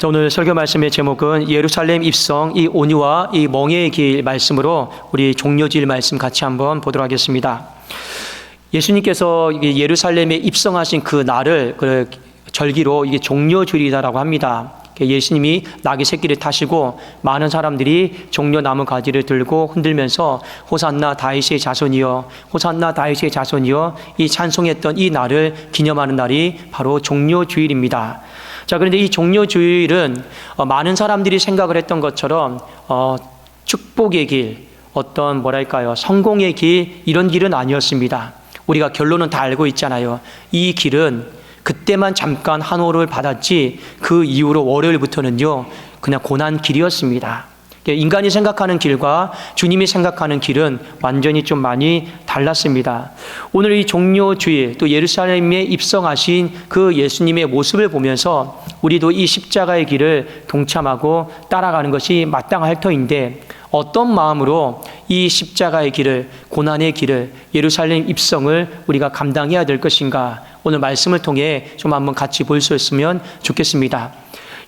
오늘 설교 말씀의 제목은 예루살렘 입성, 이 온유와 이 멍에의 길 말씀으로 우리 종려질 말씀 같이 한번 보도록 하겠습니다. 예수님께서 예루살렘에 입성하신 그 날을 그 절기로 이게 종려주일이라고 합니다. 예수님이 나귀 새끼를 타시고 많은 사람들이 종려 나무 가지를 들고 흔들면서 호산나 다윗의 자손이여, 호산나 다윗의 자손이여, 이 찬송했던 이 날을 기념하는 날이 바로 종려주일입니다. 자, 그런데 이 종려주일은 많은 사람들이 생각을 했던 것처럼 축복의 길, 어떤 뭐랄까요, 성공의 길, 이런 길은 아니었습니다. 우리가 결론은 다 알고 있잖아요. 이 길은 그때만 잠깐 한호를 받았지 그 이후로 월요일부터는요 그냥 고난 길이었습니다. 인간이 생각하는 길과 주님이 생각하는 길은 완전히 좀 많이 달랐습니다. 오늘 이 종려주일, 또 예루살렘에 입성하신 그 예수님의 모습을 보면서 우리도 이 십자가의 길을 동참하고 따라가는 것이 마땅할 터인데, 어떤 마음으로 이 십자가의 길을, 고난의 길을, 예루살렘 입성을 우리가 감당해야 될 것인가, 오늘 말씀을 통해 좀 한번 같이 볼 수 있으면 좋겠습니다.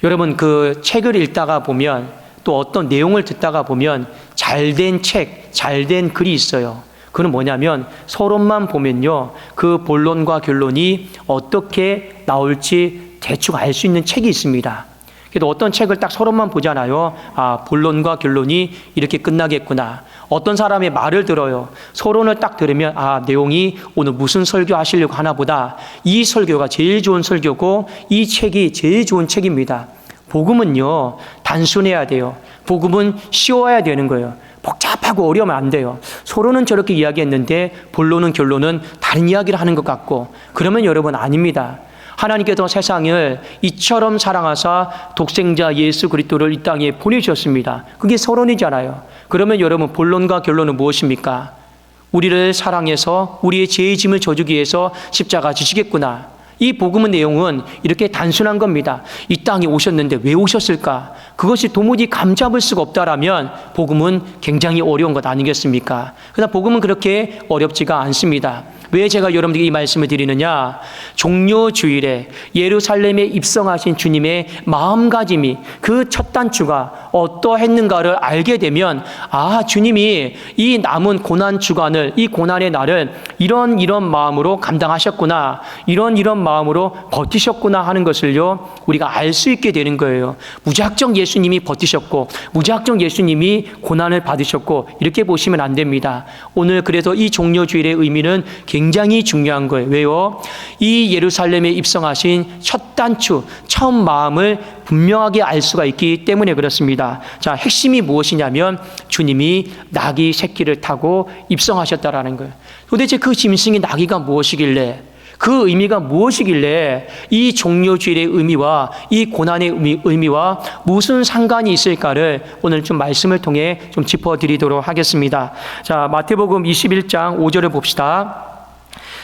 여러분, 그 책을 읽다가 보면, 또 어떤 내용을 듣다가 보면 잘된 책, 잘된 글이 있어요. 그건 뭐냐면 서론만 보면요 그 본론과 결론이 어떻게 나올지 대충 알 수 있는 책이 있습니다. 그래도 어떤 책을 딱 서론만 보잖아요. 아, 본론과 결론이 이렇게 끝나겠구나. 어떤 사람의 말을 들어요. 서론을 딱 들으면 아, 내용이 오늘 무슨 설교 하시려고 하나 보다. 이 설교가 제일 좋은 설교고 이 책이 제일 좋은 책입니다. 복음은요 단순해야 돼요. 복음은 쉬워야 되는 거예요. 복잡하고 어려우면 안 돼요. 서로는 저렇게 이야기했는데 본론은 결론은 다른 이야기를 하는 것 같고, 그러면 여러분 아닙니다. 하나님께서 세상을 이처럼 사랑하사 독생자 예수 그리스도를 이 땅에 보내주셨습니다. 그게 서론이잖아요. 그러면 여러분 본론과 결론은 무엇입니까? 우리를 사랑해서 우리의 죄의 짐을 져주기 위해서 십자가 지시겠구나. 이 복음의 내용은 이렇게 단순한 겁니다. 이 땅에 오셨는데 왜 오셨을까? 그것이 도무지 감잡을 수가 없다라면 복음은 굉장히 어려운 것 아니겠습니까? 그러나 복음은 그렇게 어렵지가 않습니다. 왜 제가 여러분들에게 이 말씀을 드리느냐? 종려주일에 예루살렘에 입성하신 주님의 마음가짐이, 그 첫 단추가 어떠했는가를 알게 되면, 아, 주님이 이 남은 고난 주간을, 이 고난의 날을 이런 마음으로 감당하셨구나, 이런 마음으로 버티셨구나 하는 것을요 우리가 알 수 있게 되는 거예요. 무작정 예수님이 버티셨고 무작정 예수님이 고난을 받으셨고 이렇게 보시면 안 됩니다. 오늘 그래서 이 종려주일의 의미는 굉장히 중요한 거예요. 왜요? 이 예루살렘에 입성하신 첫 단추, 처음 마음을 분명하게 알 수가 있기 때문에 그렇습니다. 자, 핵심이 무엇이냐면 주님이 나귀 새끼를 타고 입성하셨다라는 거예요. 도대체 그 짐승이 나귀가 무엇이길래, 그 의미가 무엇이길래 이 종려주일의 의미와 이 고난의 의미와 무슨 상관이 있을까를 오늘 좀 말씀을 통해 좀 짚어드리도록 하겠습니다. 자, 마태복음 21장 5절을 봅시다.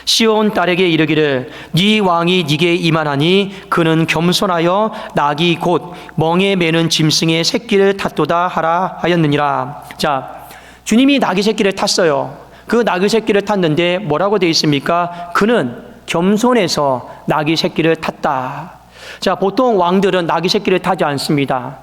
시온 딸에게 이르기를 네 왕이 네게 임하나니 그는 겸손하여 나귀 곧 멍에 매는 짐승의 새끼를 탔도다 하라 하였느니라. 자, 주님이 나귀 새끼를 탔어요. 그 나귀 새끼를 탔는데 뭐라고 되어 있습니까? 그는 겸손해서 나귀 새끼를 탔다. 자, 보통 왕들은 나귀 새끼를 타지 않습니다.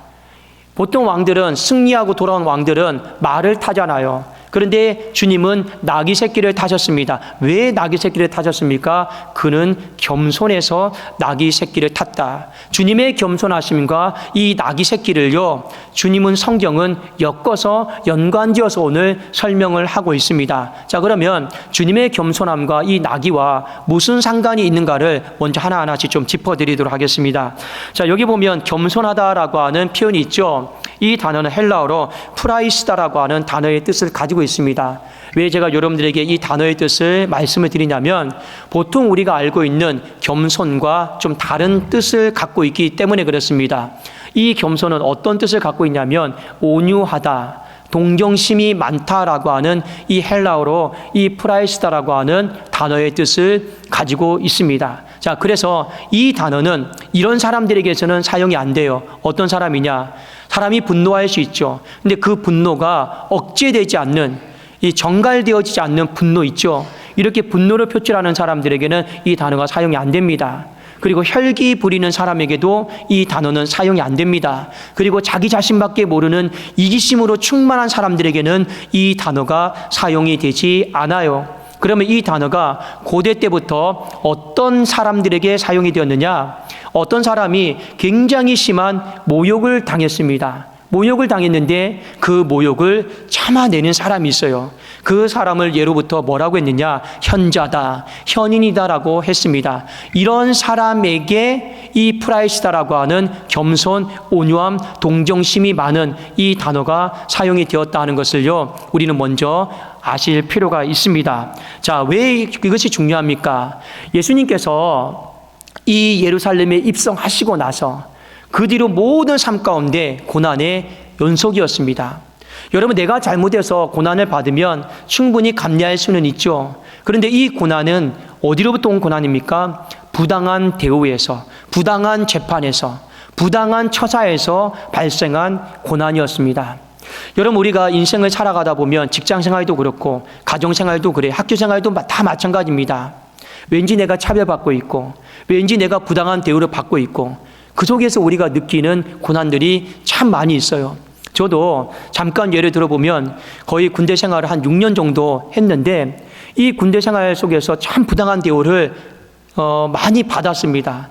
보통 왕들은, 승리하고 돌아온 왕들은 말을 타잖아요. 그런데 주님은 나귀 새끼를 타셨습니다. 왜 나귀 새끼를 타셨습니까? 그는 겸손해서 나귀 새끼를 탔다. 주님의 겸손하심과 이 나귀 새끼를요 주님은 성경은 엮어서 연관지어서 오늘 설명을 하고 있습니다. 자, 그러면 주님의 겸손함과 이 나귀와 무슨 상관이 있는가를 먼저 하나하나씩 좀 짚어드리도록 하겠습니다. 자, 여기 보면 겸손하다라고 하는 표현이 있죠. 이 단어는 헬라어로 프라이스다라고 하는 단어의 뜻을 가지고 있습니다. 왜 제가 여러분들에게 이 단어의 뜻을 말씀을 드리냐면, 보통 우리가 알고 있는 겸손과 좀 다른 뜻을 갖고 있기 때문에 그렇습니다. 이 겸손은 어떤 뜻을 갖고 있냐면 온유하다, 동정심이 많다라고 하는 이 헬라어로 이 프라이스다라고 하는 단어의 뜻을 가지고 있습니다. 자, 그래서 이 단어는 이런 사람들에게서는 사용이 안 돼요. 어떤 사람이냐? 사람이 분노할 수 있죠. 근데 그 분노가 억제되지 않는, 이 정갈되어지지 않는 분노 있죠. 이렇게 분노를 표출하는 사람들에게는 이 단어가 사용이 안 됩니다. 그리고 혈기 부리는 사람에게도 이 단어는 사용이 안 됩니다. 그리고 자기 자신밖에 모르는 이기심으로 충만한 사람들에게는 이 단어가 사용이 되지 않아요. 그러면 이 단어가 고대 때부터 어떤 사람들에게 사용이 되었느냐? 어떤 사람이 굉장히 심한 모욕을 당했습니다. 모욕을 당했는데 그 모욕을 참아내는 사람이 있어요. 그 사람을 예로부터 뭐라고 했느냐? 현자다, 현인이다라고 했습니다. 이런 사람에게 이 프라이시다라고 하는 겸손, 온유함, 동정심이 많은 이 단어가 사용이 되었다 하는 것을요, 우리는 먼저 아실 필요가 있습니다. 자, 왜 이것이 중요합니까? 예수님께서 이 예루살렘에 입성하시고 나서 그 뒤로 모든 삶 가운데 고난의 연속이었습니다. 여러분, 내가 잘못해서 고난을 받으면 충분히 감내할 수는 있죠. 그런데 이 고난은 어디로부터 온 고난입니까? 부당한 대우에서, 부당한 재판에서, 부당한 처사에서 발생한 고난이었습니다. 여러분, 우리가 인생을 살아가다 보면 직장생활도 그렇고 가정생활도 그래, 학교생활도 다 마찬가지입니다. 왠지 내가 차별받고 있고, 왠지 내가 부당한 대우를 받고 있고, 그 속에서 우리가 느끼는 고난들이 참 많이 있어요. 저도 잠깐 예를 들어보면 거의 군대 생활을 한 6년 정도 했는데, 이 군대 생활 속에서 참 부당한 대우를 많이 받았습니다.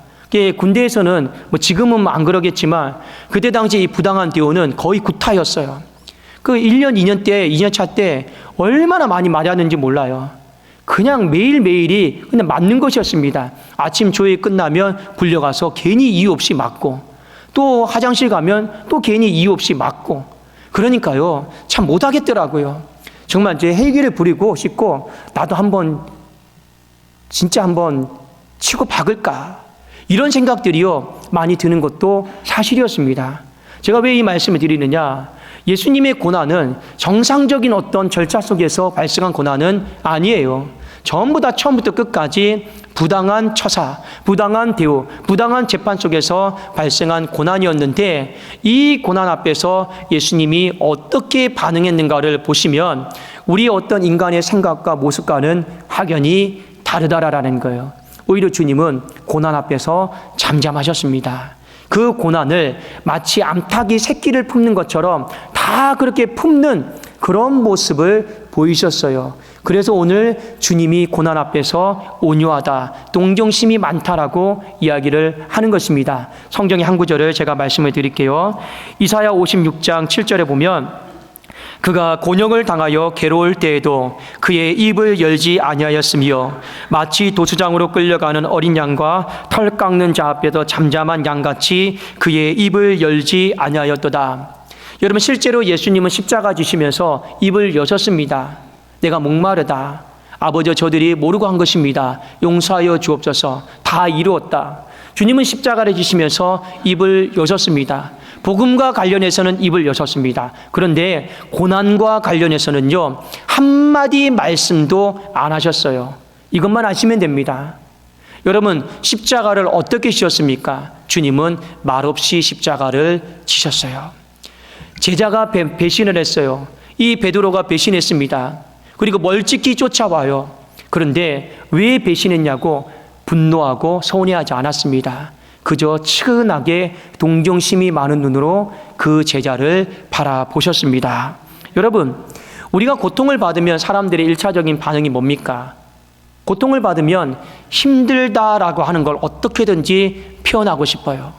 군대에서는 뭐 지금은 안 그러겠지만 그때 당시 이 부당한 대우는 거의 구타였어요. 그 1년, 2년 때, 2년차 때 얼마나 많이 맞았는지 몰라요. 그냥 매일매일이 그냥 맞는 것이었습니다. 아침 조회 끝나면 불려가서 괜히 이유 없이 맞고, 또 화장실 가면 또 괜히 이유 없이 맞고, 그러니까요, 참 못하겠더라고요. 정말 이제 헬기를 부리고 싶고, 나도 진짜 한번 치고 박을까, 이런 생각들이요 많이 드는 것도 사실이었습니다. 제가 왜 이 말씀을 드리느냐? 예수님의 고난은 정상적인 어떤 절차 속에서 발생한 고난은 아니에요. 전부 다 처음부터 끝까지 부당한 처사, 부당한 대우, 부당한 재판 속에서 발생한 고난이었는데, 이 고난 앞에서 예수님이 어떻게 반응했는가를 보시면 우리 어떤 인간의 생각과 모습과는 확연히 다르다라는 거예요. 오히려 주님은 고난 앞에서 잠잠하셨습니다. 그 고난을 마치 암탉이 새끼를 품는 것처럼 다 그렇게 품는 그런 모습을 보이셨어요. 그래서 오늘 주님이 고난 앞에서 온유하다, 동정심이 많다라고 이야기를 하는 것입니다. 성경의 한 구절을 제가 말씀을 드릴게요. 이사야 56장 7절에 보면, 그가 곤욕을 당하여 괴로울 때에도 그의 입을 열지 아니하였으며 마치 도수장으로 끌려가는 어린 양과 털 깎는 자 앞에서 잠잠한 양같이 그의 입을 열지 아니하였도다. 여러분, 실제로 예수님은 십자가 지시면서 입을 여셨습니다. 내가 목마르다. 아버지, 저들이 모르고 한 것입니다. 용서하여 주옵소서. 다 이루었다. 주님은 십자가를 지시면서 입을 여셨습니다. 복음과 관련해서는 입을 여셨습니다. 그런데 고난과 관련해서는요, 한마디 말씀도 안 하셨어요. 이것만 아시면 됩니다. 여러분, 십자가를 어떻게 지셨습니까? 주님은 말없이 십자가를 지셨어요. 제자가 배신을 했어요. 이 베드로가 배신했습니다. 그리고 멀찍이 쫓아와요. 그런데 왜 배신했냐고 분노하고 서운해하지 않았습니다. 그저 측은하게 동정심이 많은 눈으로 그 제자를 바라보셨습니다. 여러분, 우리가 고통을 받으면 사람들의 일차적인 반응이 뭡니까? 고통을 받으면 힘들다라고 하는 걸 어떻게든지 표현하고 싶어요.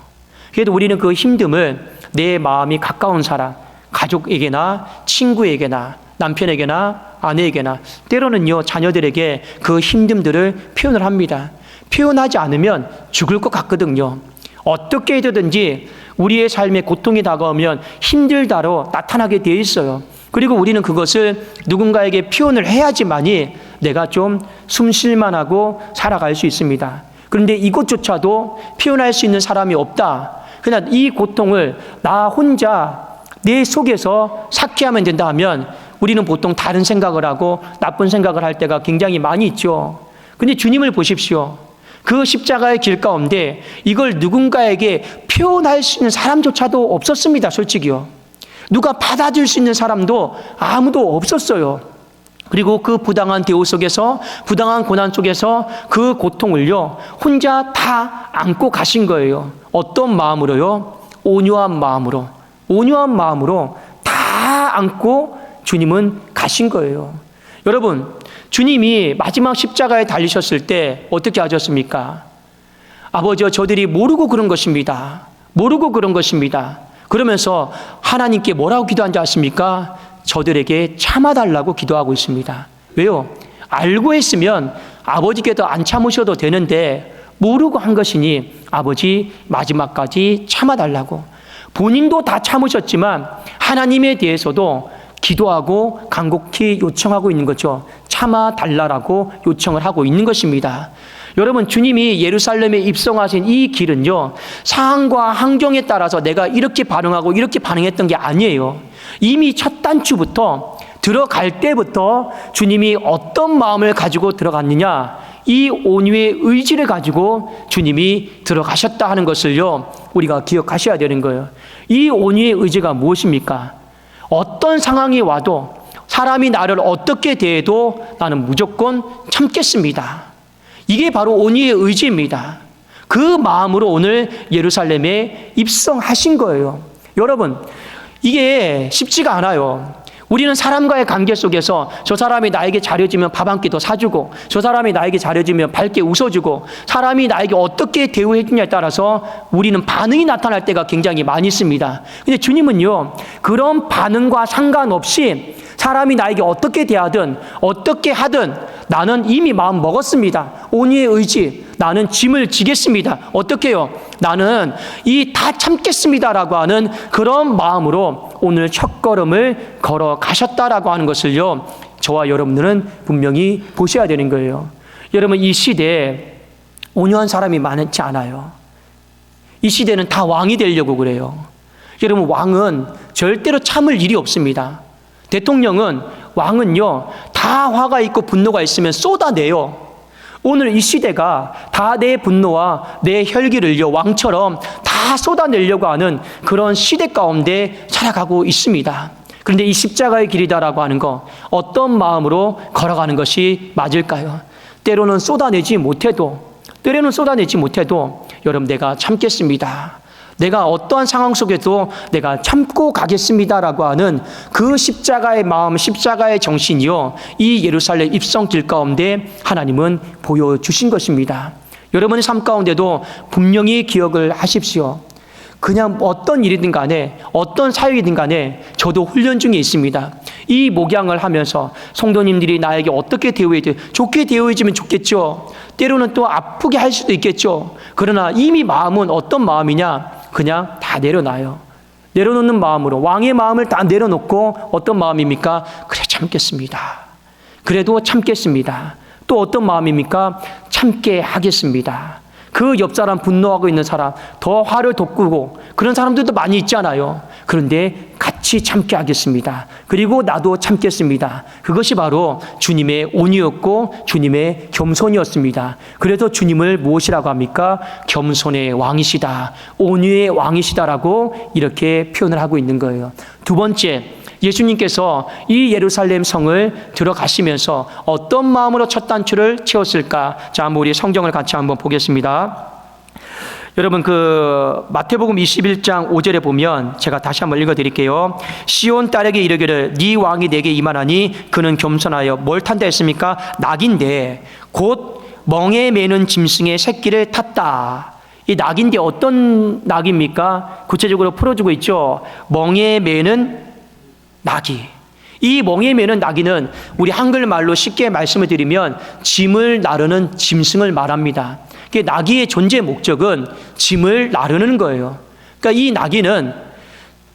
그래도 우리는 그 힘듦을 내 마음이 가까운 사람, 가족에게나 친구에게나 남편에게나 아내에게나, 때로는요 자녀들에게 그 힘듦들을 표현을 합니다. 표현하지 않으면 죽을 것 같거든요. 어떻게 해서든지 우리의 삶에 고통이 다가오면 힘들다로 나타나게 되어 있어요. 그리고 우리는 그것을 누군가에게 표현을 해야지만이 내가 좀 숨쉴만하고 살아갈 수 있습니다. 그런데 이것조차도 표현할 수 있는 사람이 없다. 그냥 이 고통을 나 혼자 내 속에서 삭히하면 된다 하면 우리는 보통 다른 생각을 하고 나쁜 생각을 할 때가 굉장히 많이 있죠. 근데 주님을 보십시오. 그 십자가의 길 가운데 이걸 누군가에게 표현할 수 있는 사람조차도 없었습니다. 솔직히요. 누가 받아줄 수 있는 사람도 아무도 없었어요. 그리고 그 부당한 대우 속에서, 부당한 고난 속에서 그 고통을요, 혼자 다 안고 가신 거예요. 어떤 마음으로요? 온유한 마음으로. 온유한 마음으로 다 안고 주님은 가신 거예요. 여러분, 주님이 마지막 십자가에 달리셨을 때 어떻게 하셨습니까? 아버지여, 저들이 모르고 그런 것입니다. 모르고 그런 것입니다. 그러면서 하나님께 뭐라고 기도한지 아십니까? 저들에게 참아달라고 기도하고 있습니다. 왜요? 알고 했으면 아버지께도 안 참으셔도 되는데 모르고 한 것이니 아버지 마지막까지 참아달라고. 본인도 다 참으셨지만 하나님에 대해서도 기도하고 간곡히 요청하고 있는 거죠. 참아달라고 요청을 하고 있는 것입니다. 여러분, 주님이 예루살렘에 입성하신 이 길은요, 상황과 환경에 따라서 내가 이렇게 반응하고 이렇게 반응했던 게 아니에요. 이미 첫 단추부터 들어갈 때부터 주님이 어떤 마음을 가지고 들어갔느냐, 이 온유의 의지를 가지고 주님이 들어가셨다 하는 것을요, 우리가 기억하셔야 되는 거예요. 이 온유의 의지가 무엇입니까? 어떤 상황이 와도, 사람이 나를 어떻게 대해도 나는 무조건 참겠습니다. 이게 바로 온유의 의지입니다. 그 마음으로 오늘 예루살렘에 입성하신 거예요. 여러분, 이게 쉽지가 않아요. 우리는 사람과의 관계 속에서 저 사람이 나에게 잘해주면 밥 한 끼 더 사주고, 저 사람이 나에게 잘해주면 밝게 웃어주고, 사람이 나에게 어떻게 대우해주냐에 따라서 우리는 반응이 나타날 때가 굉장히 많이 있습니다. 근데 주님은요, 그런 반응과 상관없이 사람이 나에게 어떻게 대하든 어떻게 하든 나는 이미 마음 먹었습니다. 온유의 의지, 나는 짐을 지겠습니다. 어떻게 해요? 나는 이 다 참겠습니다라고 하는 그런 마음으로 오늘 첫걸음을 걸어가셨다라고 하는 것을요, 저와 여러분들은 분명히 보셔야 되는 거예요. 여러분, 이 시대에 온유한 사람이 많지 않아요. 이 시대는 다 왕이 되려고 그래요. 여러분, 왕은 절대로 참을 일이 없습니다. 대통령은, 왕은요, 다 화가 있고 분노가 있으면 쏟아내요. 오늘 이 시대가 다 내 분노와 내 혈기를요, 왕처럼 다 쏟아내려고 하는 그런 시대 가운데 살아가고 있습니다. 그런데 이 십자가의 길이다라고 하는 거, 어떤 마음으로 걸어가는 것이 맞을까요? 때로는 쏟아내지 못해도 여러분, 내가 참겠습니다. 내가 어떠한 상황 속에도 내가 참고 가겠습니다라고 하는 그 십자가의 마음, 십자가의 정신이요, 이 예루살렘 입성길 가운데 하나님은 보여주신 것입니다. 여러분의 삶 가운데도 분명히 기억을 하십시오. 그냥 어떤 일이든 간에, 어떤 사역이든 간에 저도 훈련 중에 있습니다. 이 목양을 하면서 성도님들이 나에게 어떻게 대우해야 돼요? 좋게 대우해주면 좋겠죠. 때로는 또 아프게 할 수도 있겠죠. 그러나 이미 마음은 어떤 마음이냐? 그냥 다 내려놔요. 내려놓는 마음으로, 왕의 마음을 다 내려놓고 어떤 마음입니까? 그래, 참겠습니다. 그래도 참겠습니다. 또 어떤 마음입니까? 참게 하겠습니다. 그 옆 사람, 분노하고 있는 사람, 더 화를 돋구고 그런 사람들도 많이 있잖아요. 그런데 같이 참게 하겠습니다. 그리고 나도 참겠습니다. 그것이 바로 주님의 온유였고 주님의 겸손이었습니다. 그래서 주님을 무엇이라고 합니까? 겸손의 왕이시다, 온유의 왕이시다라고 이렇게 표현을 하고 있는 거예요. 두 번째, 예수님께서 이 예루살렘 성을 들어가시면서 어떤 마음으로 첫 단추를 채웠을까? 자, 한번 우리 성경을 같이 한번 보겠습니다. 여러분, 그 마태복음 21장 5절에 보면 제가 다시 한번 읽어드릴게요. 시온 딸에게 이르기를 네 왕이 내게 임하나니 그는 겸손하여 뭘 탄다 했습니까? 낙인데 곧 멍에 매는 짐승의 새끼를 탔다. 이 낙인데 어떤 낙입니까? 구체적으로 풀어주고 있죠. 멍에 매는 나귀. 이 멍에 매는 나귀는 우리 한글말로 쉽게 말씀을 드리면 짐을 나르는 짐승을 말합니다. 나귀의 존재 목적은 짐을 나르는 거예요. 그러니까 이 나귀는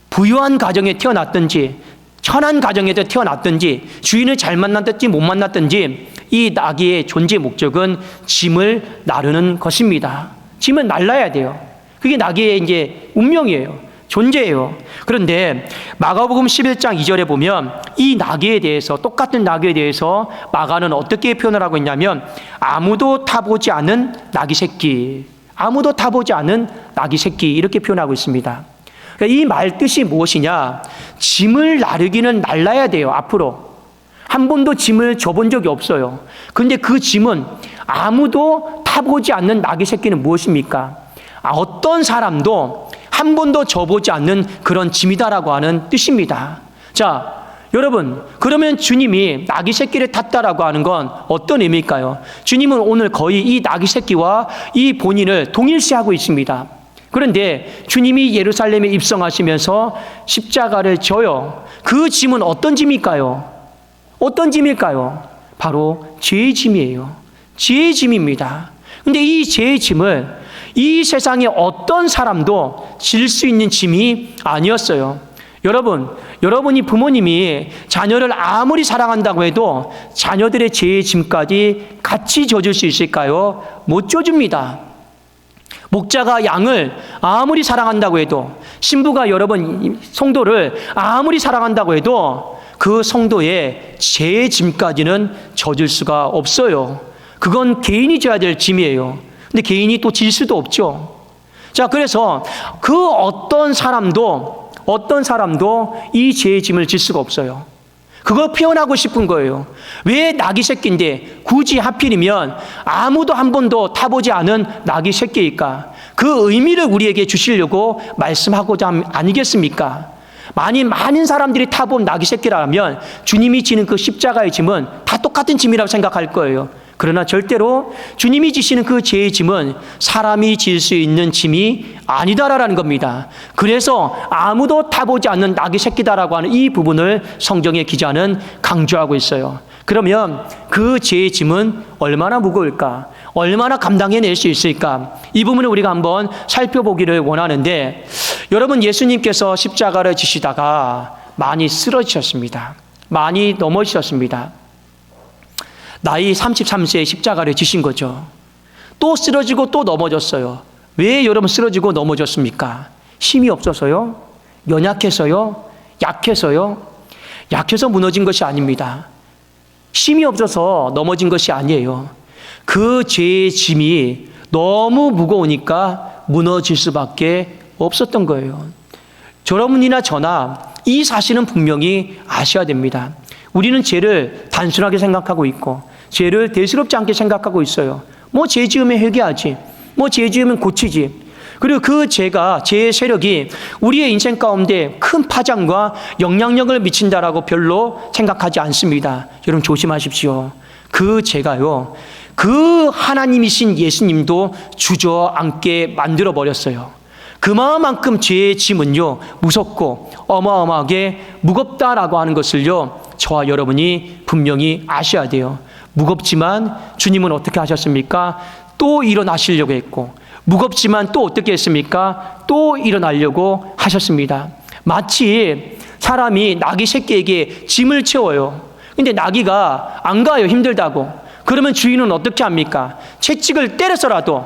부유한 가정에 태어났든지 천한 가정에서 태어났든지 주인을 잘 만났든지 못 만났든지 이 나귀의 존재 목적은 짐을 나르는 것입니다. 짐을 날라야 돼요. 그게 나귀의 이제 운명이에요. 존재예요. 그런데 마가복음 11장 2절에 보면 이 나귀에 대해서, 똑같은 나귀에 대해서 마가는 어떻게 표현을 하고 있냐면 아무도 타보지 않은 나귀 새끼, 아무도 타보지 않은 나귀 새끼, 이렇게 표현하고 있습니다. 그러니까 이 말 뜻이 무엇이냐? 짐을 나르기는 날라야 돼요. 앞으로 한 번도 짐을 져본 적이 없어요. 그런데 그 짐은 아무도 타보지 않는 나귀 새끼는 무엇입니까? 어떤 사람도 한 번도 져보지 않는 그런 짐이다라고 하는 뜻입니다. 자, 여러분, 그러면 주님이 나귀 새끼를 탔다라고 하는 건 어떤 의미일까요? 주님은 오늘 거의 이 나귀 새끼와 이 본인을 동일시하고 있습니다. 그런데 주님이 예루살렘에 입성하시면서 십자가를 져요. 그 짐은 어떤 짐일까요? 어떤 짐일까요? 바로 죄의 짐이에요. 죄의 짐입니다. 근데 이 죄의 짐을 이 세상에 어떤 사람도 질 수 있는 짐이 아니었어요. 여러분이 부모님이 자녀를 아무리 사랑한다고 해도 자녀들의 죄의 짐까지 같이 져줄 수 있을까요? 못 져줍니다. 목자가 양을 아무리 사랑한다고 해도, 신부가 여러분 성도를 아무리 사랑한다고 해도 그 성도의 죄의 짐까지는 져줄 수가 없어요. 그건 개인이 져야 될 짐이에요. 근데 개인이 또 질 수도 없죠. 자, 그래서 그 어떤 사람도 이 죄의 짐을 질 수가 없어요. 그거 표현하고 싶은 거예요. 왜 나귀 새끼인데 굳이 하필이면 아무도 한 번도 타보지 않은 나귀 새끼일까? 그 의미를 우리에게 주시려고 말씀하고자 아니겠습니까? 많은 사람들이 타본 나귀 새끼라면 주님이 지는 그 십자가의 짐은 다 똑같은 짐이라고 생각할 거예요. 그러나 절대로 주님이 지시는 그 죄의 짐은 사람이 질 수 있는 짐이 아니다라는 겁니다. 그래서 아무도 타보지 않는 나귀 새끼다라고 하는 이 부분을 성경의 기자는 강조하고 있어요. 그러면 그 죄의 짐은 얼마나 무거울까? 얼마나 감당해낼 수 있을까? 이 부분을 우리가 한번 살펴보기를 원하는데, 여러분, 예수님께서 십자가를 지시다가 많이 쓰러지셨습니다. 많이 넘어지셨습니다. 나이 33세에 십자가를 지신 거죠. 또 쓰러지고 또 넘어졌어요. 왜 여러분 쓰러지고 넘어졌습니까? 힘이 없어서요? 연약해서요? 약해서요? 약해서 무너진 것이 아닙니다. 힘이 없어서 넘어진 것이 아니에요. 그 죄의 짐이 너무 무거우니까 무너질 수밖에 없었던 거예요. 여러분이나 저나 이 사실은 분명히 아셔야 됩니다. 우리는 죄를 단순하게 생각하고 있고 죄를 대수롭지 않게 생각하고 있어요. 죄 지으면 회개하지, 죄 지으면 고치지. 그리고 그 죄의 세력이 우리의 인생 가운데 큰 파장과 영향력을 미친다라고 별로 생각하지 않습니다. 여러분 조심하십시오. 그 죄가요, 그 하나님이신 예수님도 주저앉게 만들어버렸어요. 그만큼 죄의 짐은요, 무섭고 어마어마하게 무겁다라고 하는 것을요, 저와 여러분이 분명히 아셔야 돼요. 무겁지만 주님은 어떻게 하셨습니까? 또 일어나시려고 했고, 무겁지만 또 어떻게 했습니까? 또 일어나려고 하셨습니다. 마치 사람이 나귀 새끼에게 짐을 채워요. 근데 나귀가 안 가요. 힘들다고. 그러면 주인은 어떻게 합니까? 채찍을 때려서라도,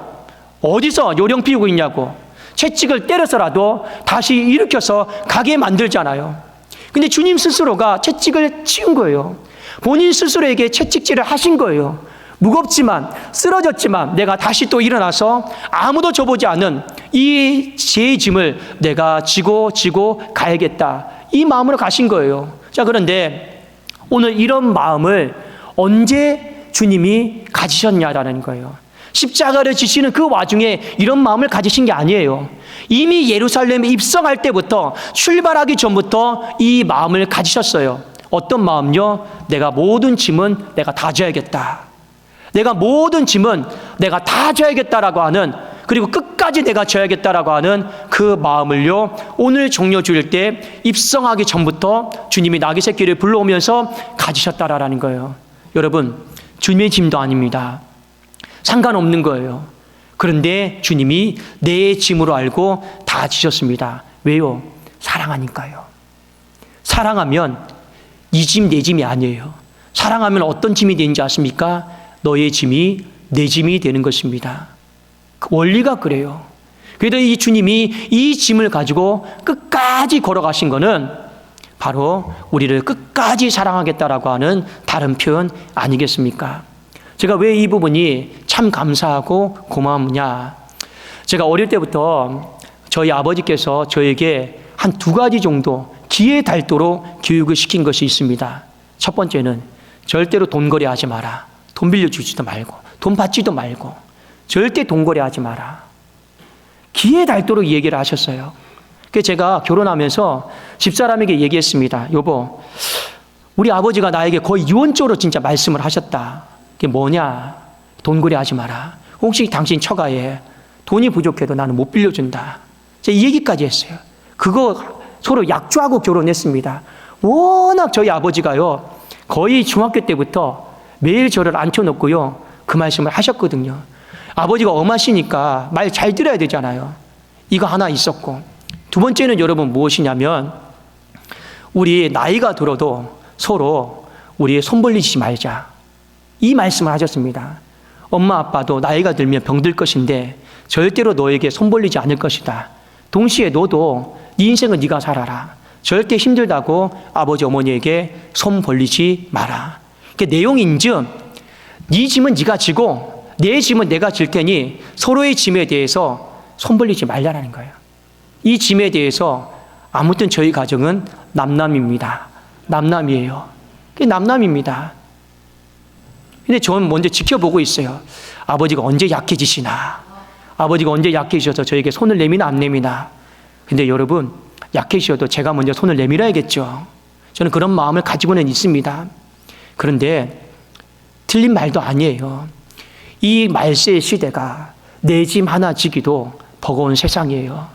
어디서 요령 피우고 있냐고, 채찍을 때려서라도 다시 일으켜서 가게 만들잖아요. 근데 주님 스스로가 채찍을 치운 거예요. 본인 스스로에게 채찍질을 하신 거예요. 무겁지만, 쓰러졌지만 내가 다시 또 일어나서 아무도 져보지 않은 이 죄의 짐을 내가 지고 가야겠다, 이 마음으로 가신 거예요. 자, 그런데 오늘 이런 마음을 언제 주님이 가지셨냐라는 거예요. 십자가를 지시는 그 와중에 이런 마음을 가지신 게 아니에요. 이미 예루살렘에 입성할 때부터, 출발하기 전부터 이 마음을 가지셨어요. 어떤 마음요? 내가 모든 짐은 내가 다 져야겠다. 내가 모든 짐은 내가 다 져야겠다라고 하는, 그리고 끝까지 내가 져야겠다라고 하는 그 마음을요, 오늘 종려 주일 때 입성하기 전부터 주님이 나귀 새끼를 불러오면서 가지셨다라는 거예요. 여러분, 주님의 짐도 아닙니다. 상관없는 거예요. 그런데 주님이 내 짐으로 알고 다 지셨습니다. 왜요? 사랑하니까요. 사랑하면 이 짐 내 짐이 아니에요. 사랑하면 어떤 짐이 되는지 아십니까? 너의 짐이 내 짐이 되는 것입니다. 원리가 그래요. 그래도 이 주님이 이 짐을 가지고 끝까지 걸어가신 거는 바로 우리를 끝까지 사랑하겠다라고 하는 다른 표현 아니겠습니까? 제가 왜 이 부분이 참 감사하고 고마우냐? 제가 어릴 때부터 저희 아버지께서 저에게 한 2가지 정도 기에 닳도록 교육을 시킨 것이 있습니다. 첫 번째는 절대로 돈 거래하지 마라. 돈 빌려주지도 말고 돈 받지도 말고 절대 돈 거래하지 마라. 기에 닳도록 이 얘기를 하셨어요. 그래서 제가 결혼하면서 집사람에게 얘기했습니다. 여보, 우리 아버지가 나에게 거의 유언적으로 진짜 말씀을 하셨다. 그게 뭐냐? 돈 거래하지 마라. 혹시 당신 처가에 돈이 부족해도 나는 못 빌려준다. 제가 이 얘기까지 했어요. 그거 서로 약조하고 결혼했습니다. 워낙 저희 아버지가요, 거의 중학교 때부터 매일 저를 앉혀놓고요, 그 말씀을 하셨거든요. 아버지가 엄하시니까 말 잘 들어야 되잖아요. 이거 하나 있었고, 두 번째는 여러분 무엇이냐면, 우리 나이가 들어도 서로 우리 손 벌리지 말자. 이 말씀을 하셨습니다. 엄마 아빠도 나이가 들면 병들 것인데 절대로 너에게 손 벌리지 않을 것이다. 동시에 너도 네 인생은 네가 살아라. 절대 힘들다고 아버지 어머니에게 손 벌리지 마라. 그 내용인즉 네 짐은 네가 지고 내 짐은 내가 질 테니 서로의 짐에 대해서 손 벌리지 말라는 거예요. 이 짐에 대해서 아무튼 저희 가정은 남남입니다. 남남이에요. 그게 남남입니다. 근데 저는 먼저 지켜보고 있어요. 아버지가 언제 약해지시나? 아버지가 언제 약해지셔서 저에게 손을 내미나 안 내미나? 근데 여러분, 약해지셔도 제가 먼저 손을 내밀어야겠죠. 저는 그런 마음을 가지고는 있습니다. 그런데 틀린 말도 아니에요. 이 말세의 시대가 내 짐 하나 지기도 버거운 세상이에요.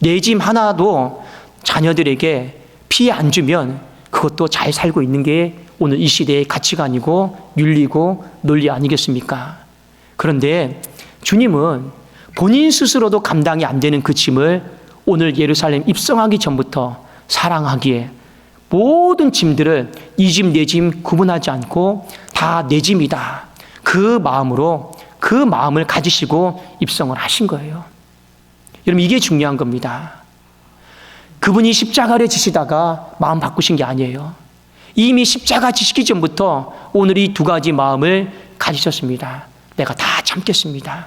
내 짐 하나도 자녀들에게 피해 안 주면 그것도 잘 살고 있는 게 오늘 이 시대의 가치관이고 윤리고 논리 아니겠습니까? 그런데 주님은 본인 스스로도 감당이 안 되는 그 짐을 오늘 예루살렘 입성하기 전부터 사랑하기에 모든 짐들을 이 짐 내 짐 구분하지 않고 다 내 짐이다. 그 마음으로 그 마음을 가지시고 입성을 하신 거예요. 여러분, 이게 중요한 겁니다. 그분이 십자가를 지시다가 마음 바꾸신 게 아니에요. 이미 십자가 지시기 전부터 오늘 이 두 가지 마음을 가지셨습니다. 내가 다 참겠습니다.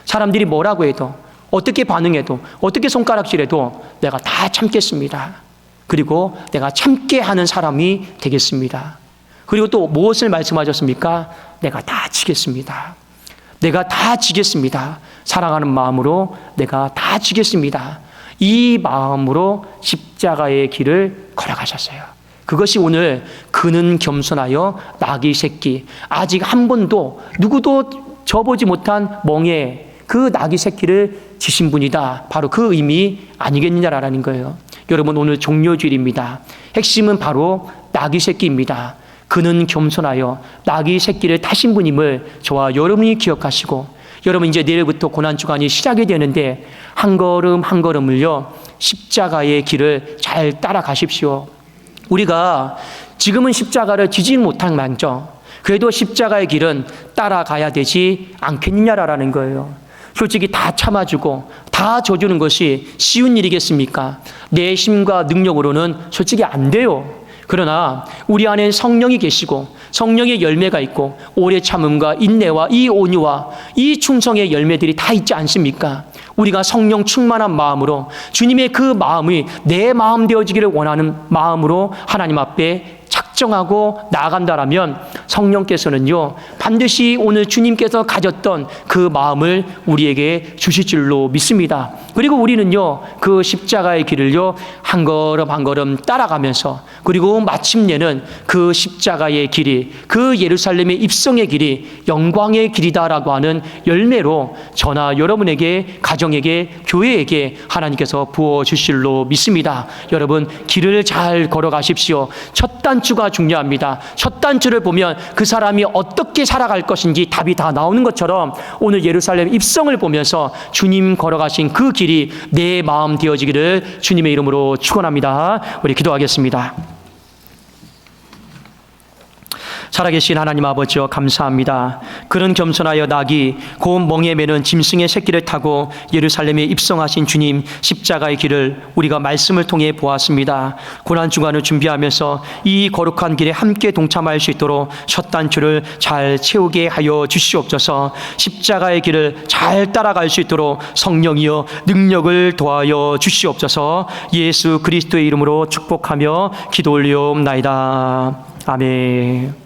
사람들이 뭐라고 해도, 어떻게 반응해도, 어떻게 손가락질해도 내가 다 참겠습니다. 그리고 내가 참게 하는 사람이 되겠습니다. 그리고 또 무엇을 말씀하셨습니까? 내가 다 지겠습니다. 내가 다 지겠습니다. 사랑하는 마음으로 내가 다 지겠습니다. 이 마음으로 십자가의 길을 걸어가셨어요. 그것이 오늘 그는 겸손하여 나귀 새끼, 아직 한 번도 누구도 져보지 못한 멍에 그 나귀 새끼를 지신 분이다. 바로 그 의미 아니겠느냐라는 거예요. 여러분, 오늘 종료주일입니다. 핵심은 바로 나귀 새끼입니다. 그는 겸손하여 나귀 새끼를 타신 분임을 저와 여러분이 기억하시고, 여러분 이제 내일부터 고난주간이 시작이 되는데 한 걸음 한 걸음을요, 십자가의 길을 잘 따라가십시오. 우리가 지금은 십자가를 지지 못한 망정, 그래도 십자가의 길은 따라가야 되지 않겠느냐라는 거예요. 솔직히 다 참아주고 다 져주는 것이 쉬운 일이겠습니까? 내 힘과 능력으로는 솔직히 안 돼요. 그러나 우리 안에 성령이 계시고 성령의 열매가 있고 오래 참음과 인내와 이 온유와 이 충성의 열매들이 다 있지 않습니까? 우리가 성령 충만한 마음으로 주님의 그 마음이 내 마음 되어지기를 원하는 마음으로 하나님 앞에 작정하고 나아간다라면 성령께서는요, 반드시 오늘 주님께서 가졌던 그 마음을 우리에게 주실 줄로 믿습니다. 그리고 우리는요, 그 십자가의 길을요, 한 걸음 한 걸음 따라가면서, 그리고 마침내는 그 십자가의 길이, 그 예루살렘의 입성의 길이 영광의 길이다라고 하는 열매로 저나 여러분에게, 가정에게, 교회에게 하나님께서 부어주실로 믿습니다. 여러분, 길을 잘 걸어가십시오. 첫 단추가 중요합니다. 첫 단추를 보면 그 사람이 어떻게 살아갈 것인지 답이 다 나오는 것처럼 오늘 예루살렘 입성을 보면서 주님 걸어가신 그 길이 내 마음 되어지기를 주님의 이름으로 축원합니다. 우리 기도하겠습니다. 살아계신 하나님 아버지여, 감사합니다. 그런 겸손하여 낙이 고운 멍에 매는 짐승의 새끼를 타고 예루살렘에 입성하신 주님 십자가의 길을 우리가 말씀을 통해 보았습니다. 고난주간을 준비하면서 이 거룩한 길에 함께 동참할 수 있도록 첫 단추를 잘 채우게 하여 주시옵소서. 십자가의 길을 잘 따라갈 수 있도록 성령이여 능력을 더하여 주시옵소서. 예수 그리스도의 이름으로 축복하며 기도 올리옵나이다. 아멘.